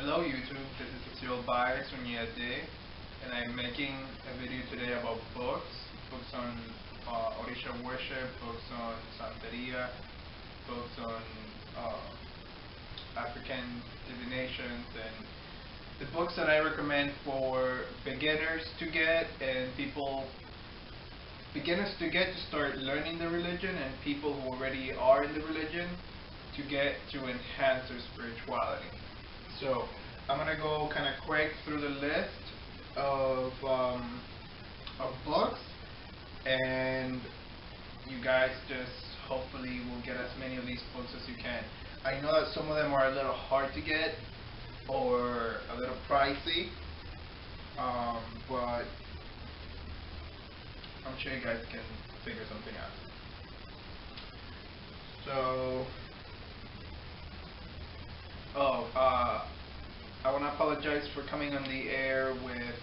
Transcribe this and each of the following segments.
Hello YouTube, this is Asiel by Sunyate, and I'm making a video today about books on Orisha worship, books on Santeria, books on African divinations, and the books that I recommend for beginners to get and beginners to get to start learning the religion, and people who already are in the religion to get to enhance their spirituality. So I'm gonna go kind of quick through the list of books, and you guys just hopefully will get as many of these books as you can. I know that some of them are a little hard to get or a little pricey, but I'm sure you guys can figure something out. So, I want to apologize for coming on the air with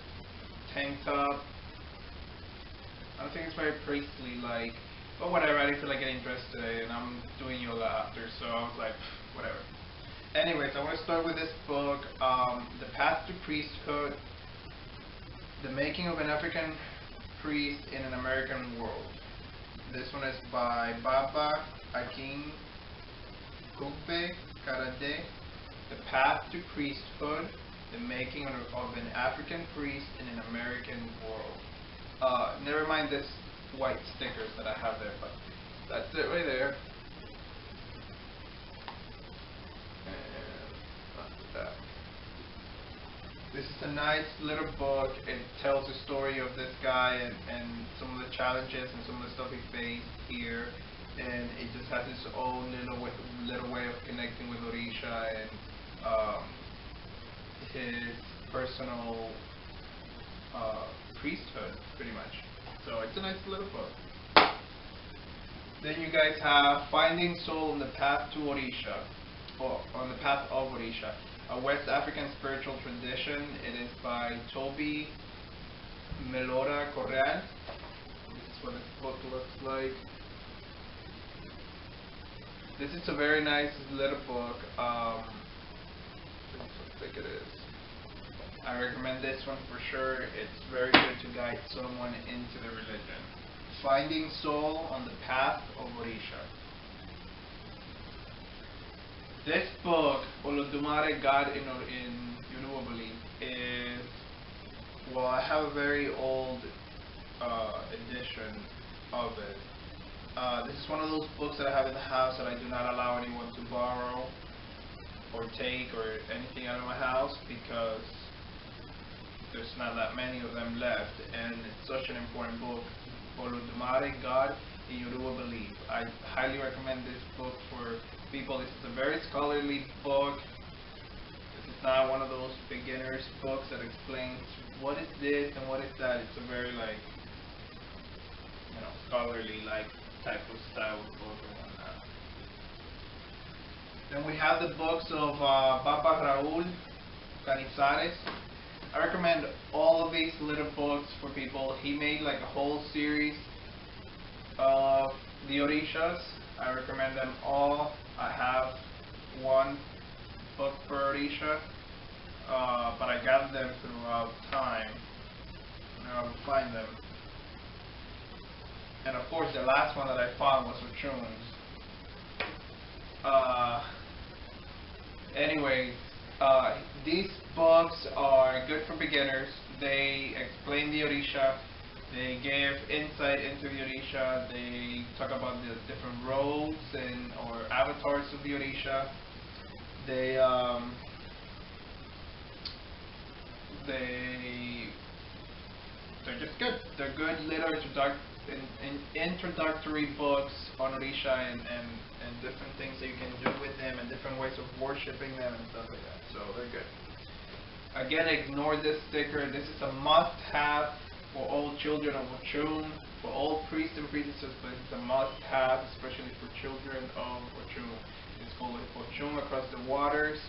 tank top. I don't think it's very priestly like, but whatever, I didn't feel like getting dressed today and I'm doing yoga after, so I was like, whatever. Anyways, I want to start with this book, The Path to Priesthood, The Making of an African Priest in an American World. This one is by Baba Akin Kugbe Karade. The Path to Priesthood, The Making of an African Priest in an American World. Never mind this white stickers that I have there, but that's it right there. And that's that. This is a nice little book. It tells the story of this guy and some of the challenges and some of the stuff he faced here. And it just has its own little way of connecting with Orisha and his personal priesthood, pretty much. So it's a nice little book. Then you guys have Finding Soul on the Path to Orisha, or on the Path of Orisha, a West African spiritual tradition. It is by Toby Melora Correal. This is what this book looks like. This is a very nice little book. How thick it is. I recommend this one for sure. It's very good to guide someone into the religion. Finding Soul on the Path of Orisha. This book, Olodumare God in Yoruba belief, is, well, I have a very old edition of it. This is one of those books that I have in the house that I do not allow anyone to borrow or take or anything out of my house because there's not that many of them left, and it's such an important book. Olodumare God in Yoruba belief. I highly recommend this book for people. This is a very scholarly book. This is not one of those beginners books that explains what is this and what is that. It's a very scholarly type of style book and whatnot. Then we have the books of Papa Raul Canizares. I recommend all of these little books for people. He made a whole series of the Orishas. I recommend them all. I have one book per Orisha, but I gathered them throughout time. I will find them. And of course, the last one that I found was Ochun's. Anyways, these books are good for beginners. They explain the Orisha. They give insight into the Orisha. They talk about the different roles or avatars of the Orisha. They're just good. They're good little introductory books on Orisha and different things that you can do with them and different ways of worshipping them and stuff like that. So they're good. Again, ignore this sticker. This is a must-have for all children of Ochun, for all priests and priestesses, but it's a must-have, especially for children of Ochun. It's called Ochun Across the Waters,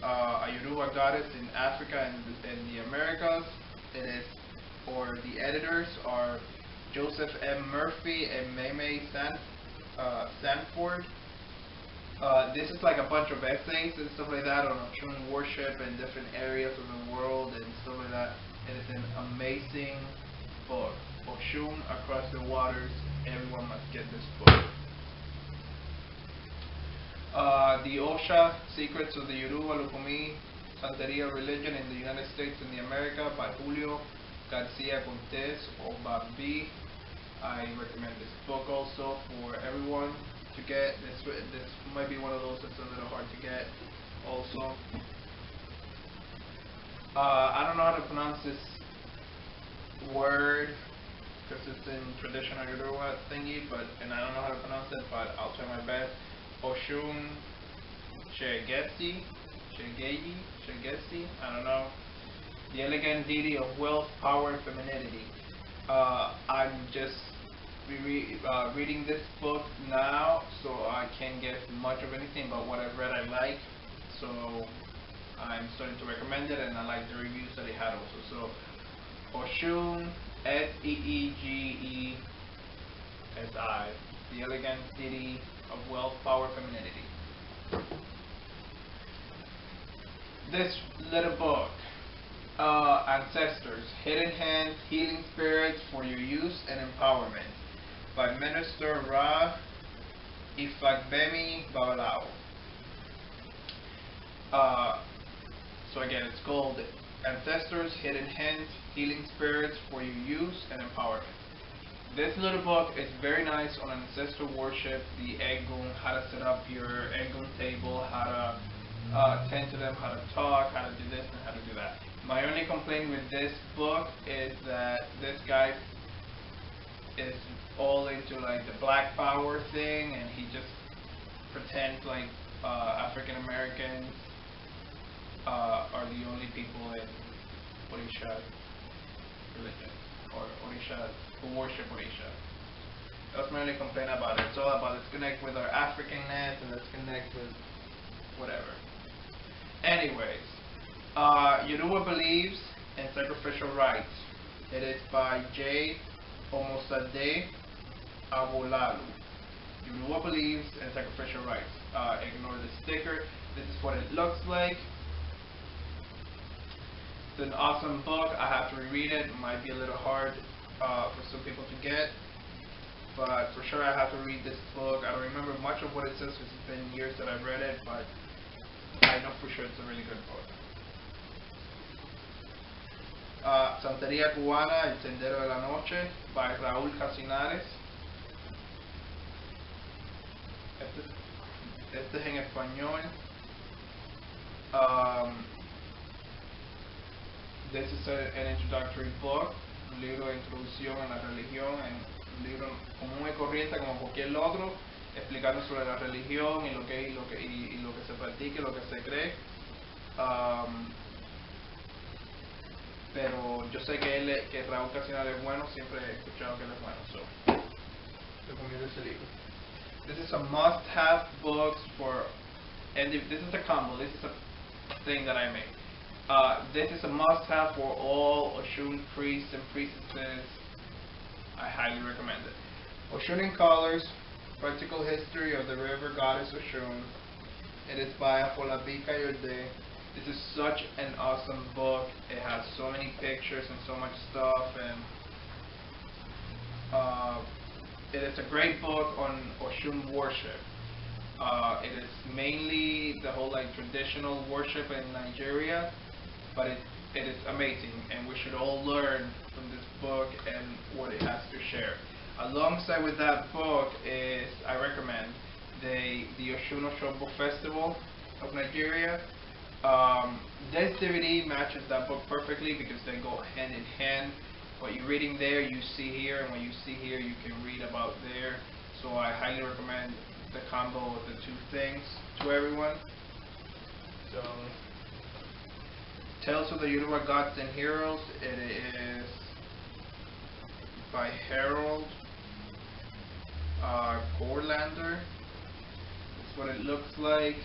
a Yoruba goddess in Africa and the Americas. It is, or the editors are Joseph M. Murphy and Maymay Sanford. This is like a bunch of essays and stuff like that on Oshun worship in different areas of the world and stuff like that. It is an amazing book. Oshun Across the Waters. Everyone must get this book. The Osha Secrets of the Yoruba Lukumi Santeria Religion in the United States and the America by Julio Garcia Cortez or Babi. I recommend this book also for everyone to get. This might be one of those that's a little hard to get also. I don't know how to pronounce this word because it's in traditional Yoruba thingy, and I don't know how to pronounce it, but I'll try my best. Oshun Shegesi, I don't know. The elegant deity of wealth, power, and femininity. I'm just reading this book now, so I can't get much of anything, but what I've read I like, so I'm starting to recommend it, and I like the reviews that it had also. So Oshun, Seegesi, the elegant deity of wealth, power, femininity. This little book, Ancestors, Hidden Hands, Healing Spirits for Your Use and Empowerment, by Minister Ra Ifagbemi Babalao. So again, it's called Ancestors, Hidden Hands, Healing Spirits for Your Use and Empowerment. This little book is very nice on ancestral worship, the Egun, how to set up your Egun table, how to tend to them, how to talk, how to do this and how to do that. My only complaint with this book is that this guy is all into like the black power thing, and he just pretends like African Americans are the only people in Orisha religion, or Orisha, who worship Orisha. That's my only complaint about it. It's all about let's connect with our Africanness and let's connect with whatever. Anyways, Yoruba believes in sacrificial rites. It is by J. Omosade Awolalu. Yoruba believes in sacrificial rites. Ignore the sticker. This is what it looks like. It's an awesome book. I have to reread it. It might be a little hard for some people to get, but for sure I have to read this book. I don't remember much of what it says because it's been years that I've read it, but I know for sure it's a really good book. Santería Cubana, El Sendero de la Noche, by Raúl Casinares. Este es en español. This is an introductory book, un libro de introducción a la religión, un libro común y corriente como cualquier otro, explicando sobre la religión y lo que se practica y lo que se cree. Pero yo sé que Raúl Casinares es bueno, siempre he escuchado que él es bueno, so recomiendo ese libro. This is a must-have book for, and this is a combo, this is a thing that I made. This is a must-have for all Oshun priests and priestesses. I highly recommend it. Oshun in Colors, Practical History of the River Goddess Oshun. It is by Afolabi Kayode. This is such an awesome book. It has so many pictures and so much stuff, and it is a great book on Oshun worship. It is mainly the whole like traditional worship in Nigeria, but it is amazing, and we should all learn from this book and what it has to share. Alongside with that book is, I recommend, the Oshun Oshogbo Festival of Nigeria. This DVD matches that book perfectly because they go hand in hand. What you're reading there, you see here, and what you see here, you can read about there. So I highly recommend the combo of the two things to everyone. So, Tales of the Yoruba Gods and Heroes. It is by Harold Gorlander. That's what it looks like.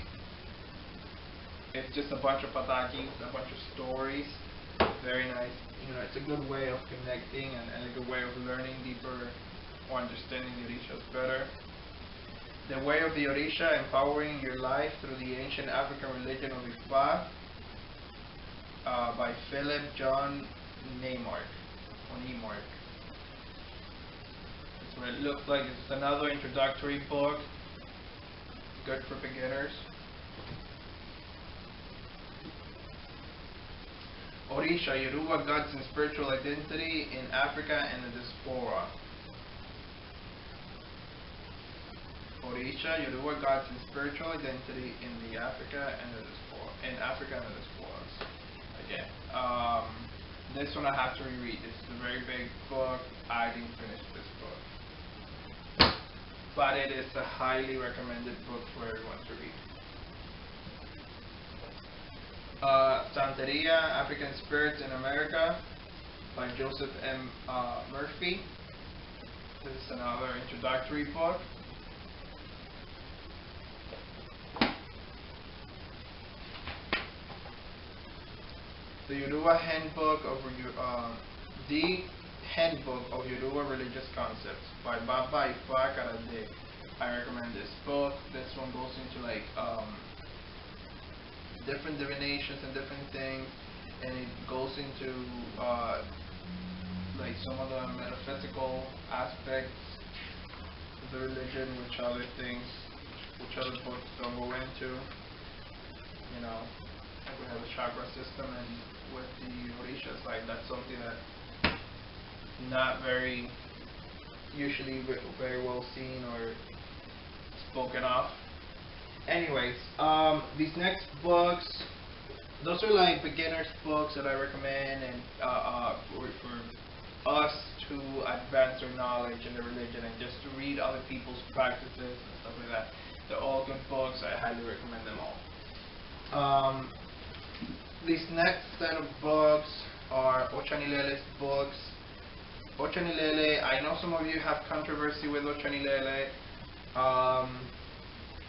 It's just a bunch of patakis, a bunch of stories. Very nice. You know, it's a good way of connecting and a good way of learning deeper or understanding the Orishas better. The Way of the Orisha, Empowering Your Life Through the Ancient African Religion of Ifa, by Philip John Neymark. That's what it looks like. It's another introductory book, good for beginners. Orisha, Yoruba Gods and Spiritual Identity in Africa and the Diaspora. Orisha, Yoruba Gods and Spiritual Identity in Africa and the diasporas. Again, this one I have to reread. This is a very big book. I didn't finish this book, but it is a highly recommended book for everyone to read. Santeria, African Spirits in America, by Joseph M. Murphy. This is another introductory book. The Yoruba Handbook of Yoruba Religious Concepts by Baba Ifa Karade. I recommend this book. This one goes into like different divinations and different things, and it goes into like some of the metaphysical aspects of the religion, which other books don't go into. You know, like we have a chakra system, and with the Orishas, like that's something that not very usually very well seen or spoken of. Anyways, these next books, those are like beginners books that I recommend, and for us to advance our knowledge in the religion and just to read other people's practices and stuff like that. They're all good books. I highly recommend them all. These next set of books are Ochanilele's books. Ochanilele, I know some of you have controversy with Ochanilele.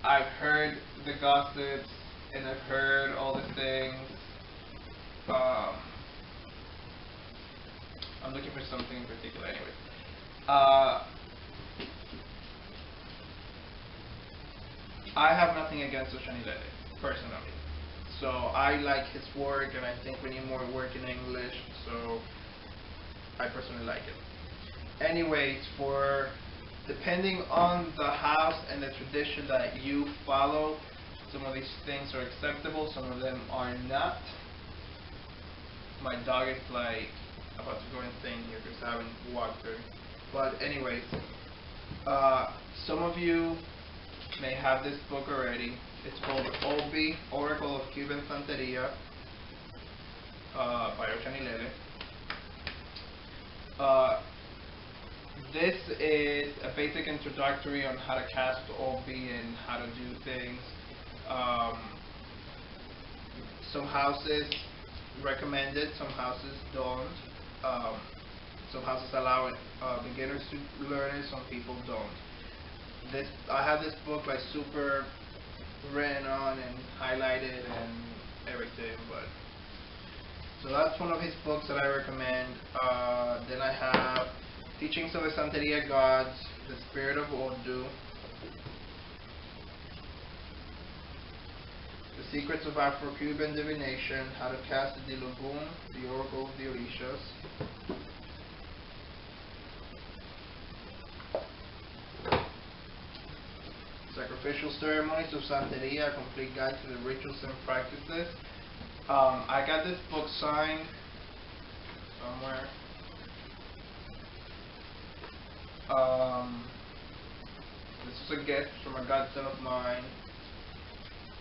I've heard the gossips and I've heard all the things. I'm looking for something in particular anyway. I have nothing against Ochanilele, personally. So I like his work, and I think we need more work in English, so I personally like it. Anyways, depending on the house and the tradition that you follow, some of these things are acceptable, some of them are not. My dog is like about to go insane here because I haven't walked her. But anyways, some of you may have this book already. It's called Obi, Oracle of Cuban Santeria, by Ochanilele. This is a basic introductory on how to cast Obi and how to do things. Some houses recommend it, some houses don't. Some houses allow it, beginners to learn it, some people don't. I have this book like super written on and highlighted and everything, but so that's one of his books that I recommend. Then I have Teachings of the Santeria Gods, The Spirit of Odu, The Secrets of Afro-Cuban Divination, How to Cast the Dilogun, The Oracle of the Orishas. Sacrificial Ceremonies of Santeria, A Complete Guide to the Rituals and Practices. I got this book signed somewhere. This is a gift from a godson of mine.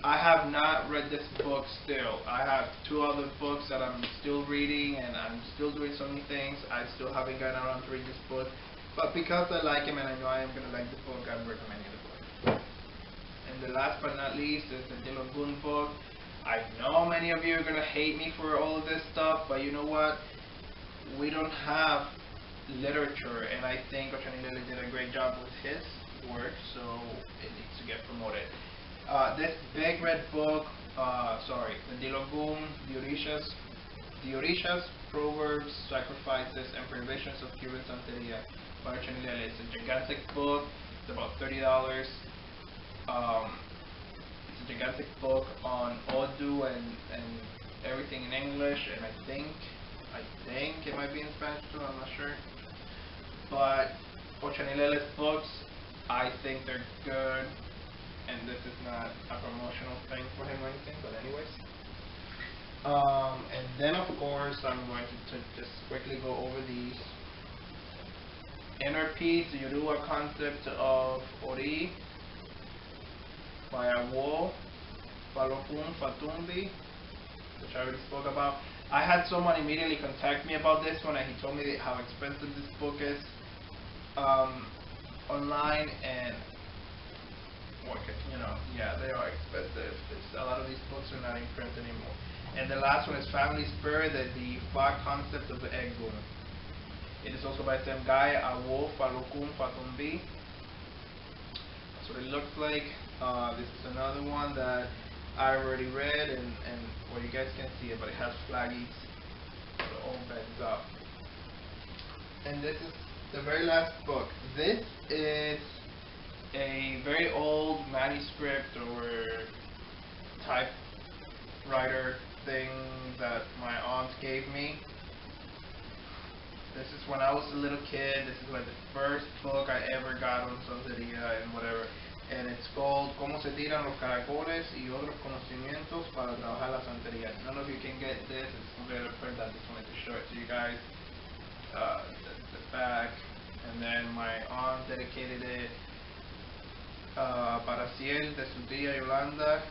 I have not read this book still. I have 2 other books that I'm still reading, and I'm still doing so many things. I still haven't gotten around to read this book. But because I like him and I know I am going to like the book, I'm recommending the book. And the last but not least is the Dilogun book. I know many of you are going to hate me for all of this stuff, but you know what? We don't have literature, and I think Ochanilele did a great job with his work, so it needs to get promoted. This big red book, the Dilogun, the Orishas, Proverbs, Sacrifices, and Prohibitions of Cuban Santeria by Ochanilele. It's a gigantic book. It's about $30. Um, it's a gigantic book on Urdu and everything in English, and I think it might be in Spanish too. I'm not sure. But Ochanilele's books, I think they're good, and this is not a promotional thing for him or anything. But anyways. And then of course I'm going to just quickly go over these. Inner Peace, the Yoruba concept of Ori by Awo Falokun Fatumbi, which I already spoke about. I had someone immediately contact me about this one, and he told me how expensive this book is online, and yeah, they are expensive. A lot of these books are not in print anymore. And the last one is Family Spirit, the Fa concept of the Egun. It is also by the same guy, Awo Falokun Fatumbi. That's what it looks like. This is another one that I already read, and well, you guys can see it, but it has flaggies, so it all bends up. And this is the very last book. This is a very old manuscript or typewriter thing that my aunt gave me. This is when I was a little kid. This is like the first book I ever got on Santería and whatever. And it's called Cómo se tiran los caracoles y otros conocimientos para trabajar la santería. I don't know if you can get this. It's very print. I just wanted to show it to you guys. The back. And then my aunt dedicated it para Asiel de su tía Yolanda.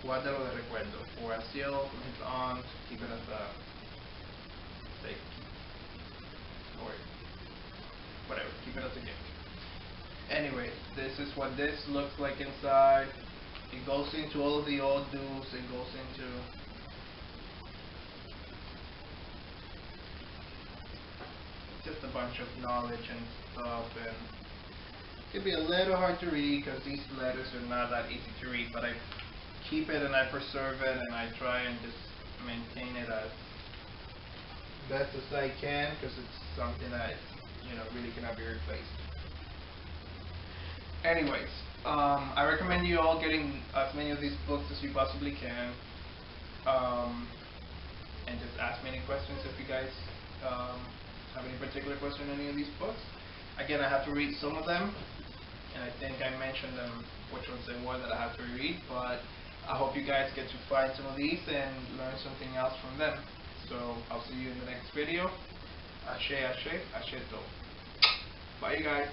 Guárdalo de recuerdo. For Asiel from his aunt. Keep it as a or whatever, keep it as a gift. Anyway, this is what this looks like inside. It goes into all of the old dues. It goes into just a bunch of knowledge and stuff, and it can be a little hard to read because these letters are not that easy to read, but I keep it and I preserve it, and I try and just maintain it as best as I can, because it's something that really cannot be replaced. Anyways, I recommend you all getting as many of these books as you possibly can, and just ask me any questions if you guys have any particular question on any of these books. Again, I have to read some of them, and I think I mentioned them, which ones they were that I have to read, but I hope you guys get to find some of these and learn something else from them. So I'll see you in the next video. Ashe, ashe, ashe to. Bye, you guys.